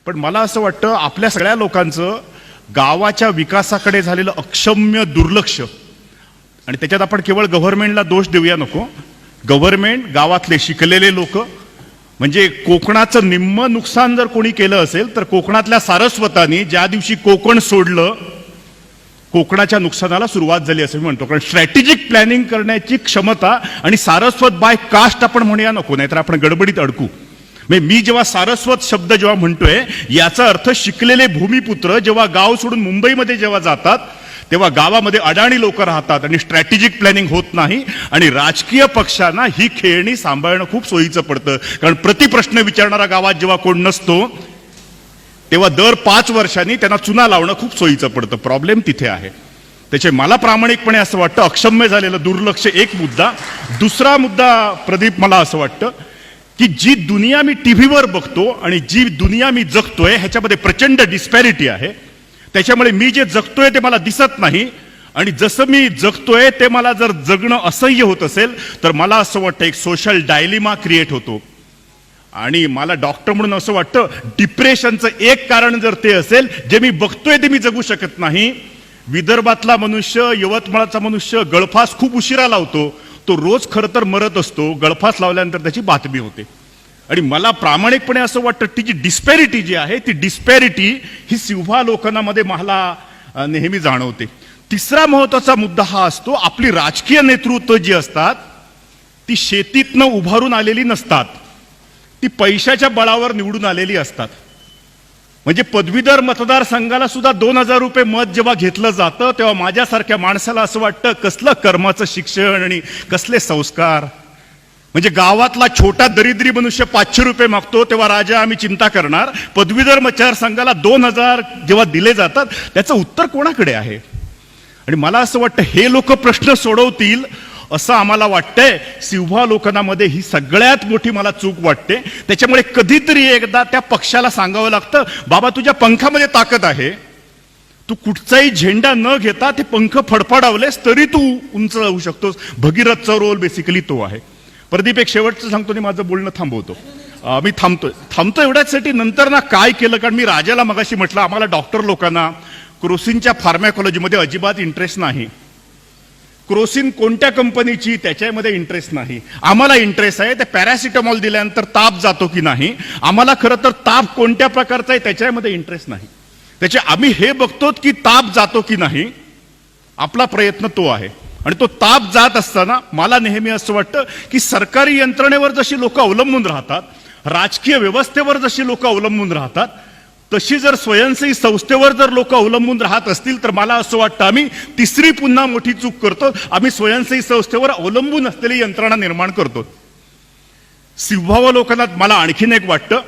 पण मला असं वाटतं आपल्या सगळ्या लोकांचं गावाच्या विकासाकडे झालेलं अक्षम्य दुर्लक्ष, आणि त्याच्यात आपण केवळ गव्हर्नमेंटला दोष देऊया नको. गव्हर्नमेंट, गावातले शिकलेले लोक, म्हणजे कोकणाचं निम्म नुकसान जर कोणी केलं असेल तर कोकणातल्या सारस्वतांनी ज्या दिवशी कोकण सोडलं, कोकणाच्या नुकसानाला सुरुवात झाली असं मी म्हणतो. कारण स्ट्रॅटेजिक प्लॅनिंग करण्याची क्षमता, आणि सारस्वत बाय कास्ट आपण म्हणूया नको, नाहीतर आपण गडबडीत अडकू. मी जेव्हा सारस्वत शब्द जेव्हा म्हणतोय याचा अर्थ शिकलेले भूमिपुत्र जेव्हा गाव सोडून मुंबईमध्ये जेव्हा जातात तेव्हा गावामध्ये अडाणी लोक राहतात आणि स्ट्रॅटेजिक प्लॅनिंग होत नाही, आणि राजकीय पक्षांना ही खेळणी सांभाळणं खूप सोयीचं पडतं. कारण प्रतिप्रश्न विचारणारा गावात जेव्हा कोण नसतो तेव्हा दर 5 वर्षांनी त्यांना चुना लावणं खूप सोयीचं पडतं. प्रॉब्लेम तिथे आहे. त्याचे मला प्रामाणिकपणे असं वाटतं अक्षम्य झालेलं दुर्लक्ष एक मुद्दा. दुसरा मुद्दा प्रदीप, मला असं वाटतं की जी दुनिया मी टीव्हीवर बघतो आणि जी दुनिया मी जगतोय ह्याच्यामध्ये प्रचंड डिस्पॅरिटी आहे. त्याच्यामुळे मी जे जगतोय ते मला दिसत नाही, आणि जसं मी जगतोय ते मला जर जगणं असह्य होत असेल तर मला असं वाटतं एक सोशल डायलिमा क्रिएट होतो. आणि मला डॉक्टर म्हणून असं वाटतं डिप्रेशनचं एक कारण जर ते असेल जे मी बघतोय ते मी जगू शकत नाही. विदर्भातला मनुष्य, यवतमाळचा मनुष्य गळफास खूप उशिरा लावतो, तो रोज खरं तर मरत असतो. गळफास लावल्यानंतर त्याची बातमी होते. आणि मला प्रामाणिकपणे असं वाटतं ती जी डिस्पॅरिटी जी आहे ती डिस्पॅरिटी ही सिव्हा लोकांमध्ये मला नेहमी जाणवते. तिसरा महत्वाचा मुद्दा हा असतो, आपली राजकीय नेतृत्व जी असतात ती शेतीतनं उभारून आलेली नसतात, ती पैशाच्या बळावर निवडून आलेली असतात. म्हणजे पदवीधर मतदारसंघाला सुद्धा 2000 रुपये मत जेव्हा घेतलं जातं तेव्हा माझ्यासारख्या माणसाला असं वाटतं कसलं कर्माचं शिक्षण आणि कसले संस्कार. म्हणजे गावातला छोटा दरिद्री मनुष्य 500 रुपये मागतो तेव्हा राजा आम्ही चिंता करणार, पदवीधर मतदारसंघाला 2000 जेव्हा दिले जातात त्याचं उत्तर कोणाकडे आहे. आणि मला असं वाटतं हे लोक प्रश्न सोडवतील असं आम्हाला वाटतंय. सिव्हा लोकांमध्ये ही सगळ्यात मोठी मला चूक वाटते. त्याच्यामुळे कधीतरी एकदा त्या पक्षाला सांगावं लागतं, बाबा तुझ्या पंखामध्ये ताकद आहे, तू कुठचाही झेंडा न घेता ते पंख फडफडावलेस तरी तू उंच राहू शकतोस. भगीरथचा रोल बेसिकली तो आहे. प्रदीप, एक शेवटचं सांगतो आणि माझं बोलणं थांबवतो. मी थांबतो एवढ्याचसाठी, नंतर ना काय केलं, कारण मी राजाला मगाशी म्हटलं आम्हाला डॉक्टर लोकांना क्रोसिनच्या फार्मॅकॉलॉजीमध्ये अजिबात इंटरेस्ट नाही. क्रोसिन कोणत्या कंपनीची त्याच्यामध्ये इंटरेस्ट नाही. आम्हाला इंटरेस्ट आहे त्या पॅरासिटामॉल दिल्यानंतर ताप जातो की नाही. आम्हाला खरं तर ताप कोणत्या प्रकारचा आहे त्याच्यामध्ये इंटरेस्ट नाही. त्याचे आम्ही हे बघतो की ताप जातो की नाही, आपला प्रयत्न तो आहे. आणि तो ताप जात असताना मला नेहमी असं वाटतं की सरकारी यंत्रणेवर जशी लोक अवलंबून राहतात, राजकीय व्यवस्थेवर जशी लोक अवलंबून राहतात, तशी जर स्वयंसेवी संस्थेवर जर लोक अवलंबून राहत असतील तर मला असं वाटतं आम्ही तिसरी पुन्हा मोठी चूक करतो. आम्ही स्वयंसेवी संस्थेवर अवलंबून असलेली यंत्रणा निर्माण करतो. सिव्हावा लोकांना मला आणखीन एक वाटतं,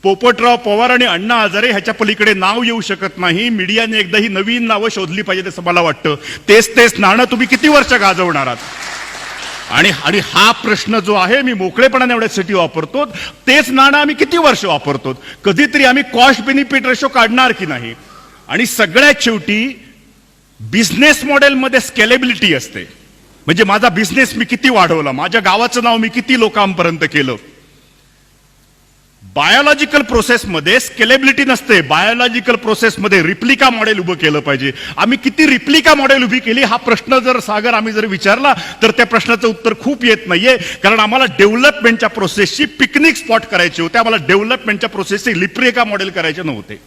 पोपटराव पवार आणि अण्णा हजारे ह्याच्या पलीकडे नाव येऊ शकत नाही. मीडियाने एकदा ही नवीन नावं शोधली पाहिजे असं मला वाटतं. तेच नाणं तुम्ही किती वर्ष गाजवणार आहात. आणि हा प्रश्न जो आहे मी मोकळेपणाने एवढ्यासाठी वापरतो, तेच नाणं आम्ही किती वर्ष वापरतो. कधीतरी आम्ही कॉस्ट बेनिफिट रेशो काढणार की नाही. आणि सगळ्यात शेवटी बिझनेस मॉडेलमध्ये स्केलेबिलिटी असते. म्हणजे माझा बिझनेस मी किती वाढवला, माझ्या गावाचं नाव मी किती लोकांपर्यंत केलं. बायोलॉजिकल प्रोसेसमध्ये स्केलेबिलिटी नसते. बायोलॉजिकल प्रोसेसमध्ये रिप्लिका मॉडेल उभं केलं पाहिजे. आम्ही किती रिप्लिका मॉडेल उभी केली हा प्रश्न जर सागर आम्ही जर विचारला तर त्या प्रश्नाचं उत्तर खूप येत नाहीये. कारण आम्हाला डेव्हलपमेंटच्या प्रोसेसची पिकनिक स्पॉट करायचे होते, आम्हाला डेव्हलपमेंटच्या प्रोसेसचे रिप्लिका मॉडेल करायचे नव्हते.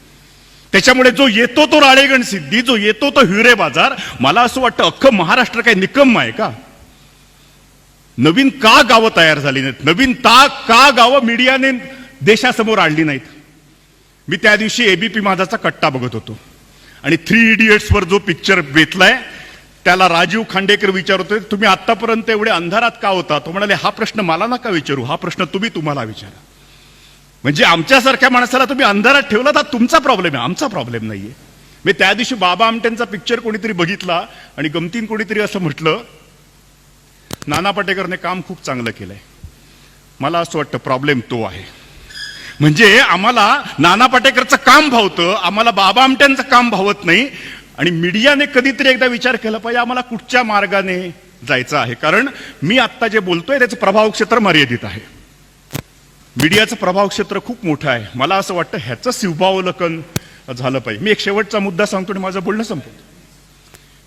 त्याच्यामुळे जो येतो तो राळेगण सिद्धी, जो येतो तो हिरे बाजार. मला असं वाटतं अख्खं महाराष्ट्र काय निकम्म आहे का? नवीन का गावं तयार झाली नाहीत, नवीन का गावं मीडियाने देशासमोर आणली नाहीत. मी त्या दिवशी एबीपी माझाचा कट्टा बघत होतो आणि 3 इडियट्स वर जो पिक्चर बेतलाय त्याला राजीव खांडेकर विचारत होते, तुम्ही आतापर्यंत एवढे अंधारात का होता? तो म्हणाले हा प्रश्न मला नका विचारू, हा प्रश्न तुम्हाला विचारा. म्हणजे आमच्यासारख्या माणसाला तुम्ही अंधारात ठेवला तर तुमचा प्रॉब्लेम आहे, आमचा प्रॉब्लेम नाहीये. मी त्या दिवशी बाबा आमटेंचा पिक्चर कोणीतरी बघितला आणि गमतीन कोणीतरी असं म्हटलं, नाना पाटेकरने काम खूप चांगलं केलंय. मला असं वाटतं प्रॉब्लेम तो आहे. म्हणजे आम्हाला नाना पाटेकरचं काम भावतं, आम्हाला बाबा आमट्यांचं काम भावत नाही. आणि मीडियाने कधीतरी एकदा विचार केला पाहिजे आम्हाला कुठच्या मार्गाने जायचं आहे. कारण मी आत्ता जे बोलतोय त्याचं प्रभाव क्षेत्र मर्यादित आहे. मीडियाचं प्रभाव क्षेत्र खूप मोठं आहे. मला असं वाटतं ह्याचं शिवभावावलोकन झालं पाहिजे. मी एक शेवटचा मुद्दा सांगतो आणि माझं बोलणं संपवतो.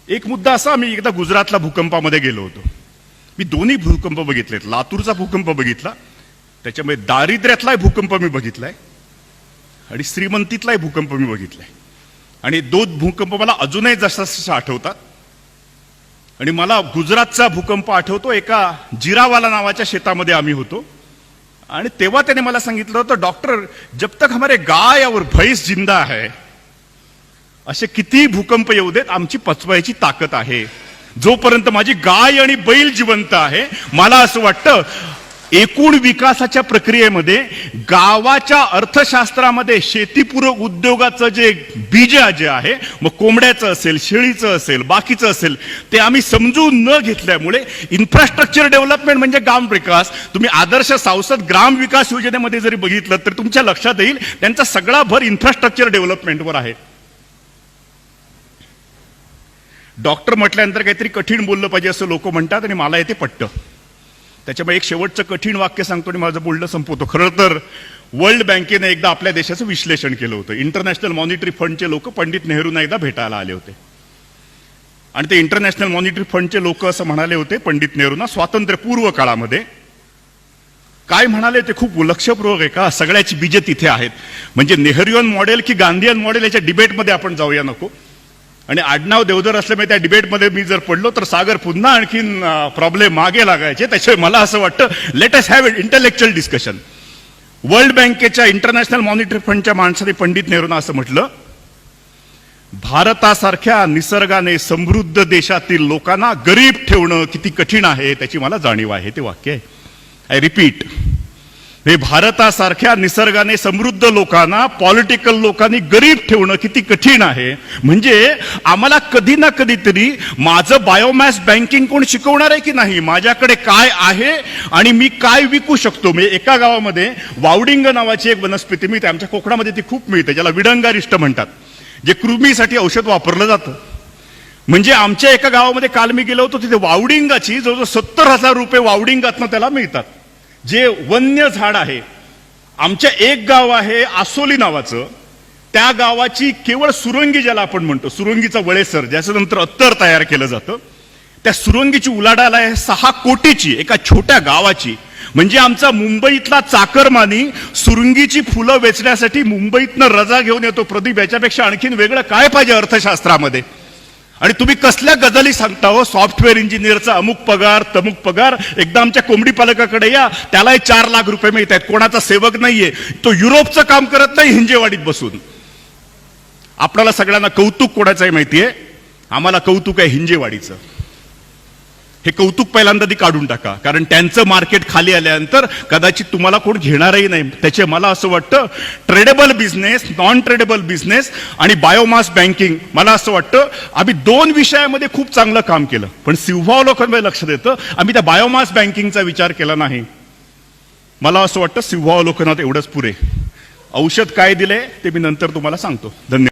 एक मुद्दा असा, मी एकदा गुजरातला भूकंपामध्ये गेलो होतो. मी दोन्ही भूकंप बघितलेत. लातूरचा भूकंप बघितला, त्याच्यामध्ये दारिद्र्यातलाही भूकंप मी बघितलाय आणि श्रीमंतीतलाही भूकंप मी बघितलाय. आणि दोन भूकंप मला अजूनही जसं आठवतात. आणि मला गुजरातचा भूकंप आठवतो. एका जिरावाला नावाच्या शेतामध्ये आम्ही होतो आणि तेव्हा त्याने मला सांगितलं होतं, डॉक्टर जब तक हमारे गाय और भैंस जिंदा है, असे किती भूकंप येऊ देत, आमची पचवायची ताकद आहे. जोपर्यंत माझी गाय आणि बैल जिवंत आहे, मला असं वाटतं एकूण विकासाच्या प्रक्रियेमध्ये गावाच्या अर्थशास्त्रामध्ये शेतीपूरक उद्योगाचं जे बीज जे आहे, मग कोंबड्याचं असेल, शेळीचं असेल, बाकीचं असेल, ते आम्ही समजून न घेतल्यामुळे इन्फ्रास्ट्रक्चर डेव्हलपमेंट म्हणजे ग्राम विकास. तुम्ही आदर्श सांसद ग्राम विकास योजनेमध्ये जरी बघितलं तर तुमच्या लक्षात येईल त्यांचा सगळा भर इन्फ्रास्ट्रक्चर डेव्हलपमेंटवर आहे. डॉक्टर म्हटल्यानंतर काहीतरी कठीण बोललं पाहिजे असं लोक म्हणतात आणि मला ते पटतं. त्याच्यामुळे एक शेवटचं कठीण वाक्य सांगतो आणि माझं बोलणं संपवतो. खरं तर वर्ल्ड बँकेने एकदा आपल्या देशाचं विश्लेषण केलं होतं. इंटरनॅशनल मॉनिटरी फंडचे लोक पंडित नेहरूंना एकदा भेटायला आले होते आणि ते इंटरनॅशनल मॉनिटरी फंडचे लोक असं म्हणाले होते पंडित नेहरूंना, स्वातंत्र्यपूर्व काळामध्ये काय म्हणाले ते खूप लक्षपूर्वक आहे का, सगळ्याची बीजे तिथे आहेत. म्हणजे नेहरूयन मॉडेल की गांधीयन मॉडेल याच्या डिबेटमध्ये आपण जाऊया नको. आणि आडनाव देवधर असल्यामुळे त्या डिबेटमध्ये मी जर पडलो तर सागर पुन्हा आणखीन प्रॉब्लेम मागे लागायचे. त्याच्यामुळे मला असं वाटतं let us have intellectual discussion. World बँकेच्या इंटरनॅशनल मॉनिटरी फंडच्या माणसाने पंडित नेहरूंना असं म्हटलं, भारतासारख्या निसर्गाने समृद्ध देशातील लोकांना गरीब ठेवणं किती कठीण आहे त्याची मला जाणीव आहे. ते वाक्य आहे. आय रिपीट, हे भारतासारख्या निसर्गाने समृद्ध लोकांना पॉलिटिकल लोकांनी गरीब ठेवणं किती कठीण आहे. म्हणजे आम्हाला कधी ना कधीतरी माझं बायोमॅस बँकिंग कोण शिकवणार आहे की नाही, माझ्याकडे काय आहे आणि मी काय विकू शकतो. मी एका गावामध्ये वावडिंग नावाची एक वनस्पती मिळते, आमच्या कोकणामध्ये ती खूप मिळते, ज्याला विडंगारिष्ट म्हणतात, जे कृमीसाठी औषध वापरलं जातं. म्हणजे आमच्या एका गावामध्ये काल मी गेलो होतो, तिथे वावडिंगाची जवळजवळ 70,000 रुपये वावडिंगातनं त्याला मिळतात, जे वन्य झाड आहे. आमच्या एक गाव आहे आसोली नावाचं, त्या गावाची केवळ सुरंगी, ज्याला आपण म्हणतो सुरंगीचा वळेसर, ज्याचं नंतर अत्तर तयार केलं जातं, त्या सुरंगीची उलाढाल आहे 6 कोटीची एका छोट्या गावाची. म्हणजे आमचा मुंबईतला चाकरमानी सुरंगीची फुलं वेचण्यासाठी मुंबईतनं रजा घेऊन येतो. प्रदीप, याच्यापेक्षा आणखीन वेगळं काय पाहिजे अर्थशास्त्रामध्ये. आणि तुम्ही कसल्या गजाली सांगता हो, सॉफ्टवेअर इंजिनियरचा अमुक पगार तमुक पगार. एकदा आमच्या कोंबडी पालकाकडे या, त्यालाही 4 लाख रुपये मिळत आहेत. कोणाचा सेवक नाहीये, तो युरोपचं काम करत नाही हिंजेवाडीत बसून. आपल्याला सगळ्यांना कौतुक कोणाचं आहे माहितीये, आम्हाला कौतुक आहे हिंजेवाडीचं. हे कौतुक पहिल्यांदा ती काढून टाका, कारण त्यांचं मार्केट खाली आल्यानंतर कदाचित तुम्हाला कोण घेणारही नाही. त्याचे मला असं वाटतं tradable business, non tradable business आणि बायोमास बँकिंग, मला असं वाटतं आम्ही 2 विषयामध्ये खूप चांगलं काम केलं. पण शिवभावावलोकनामध्ये लक्षात येतं आम्ही त्या बायोमास बँकिंगचा विचार केला नाही. मला असं वाटतं शिवभावावलोकनात एवढंच पुरे. औषध काय दिले ते मी नंतर तुम्हाला सांगतो. धन्यवाद.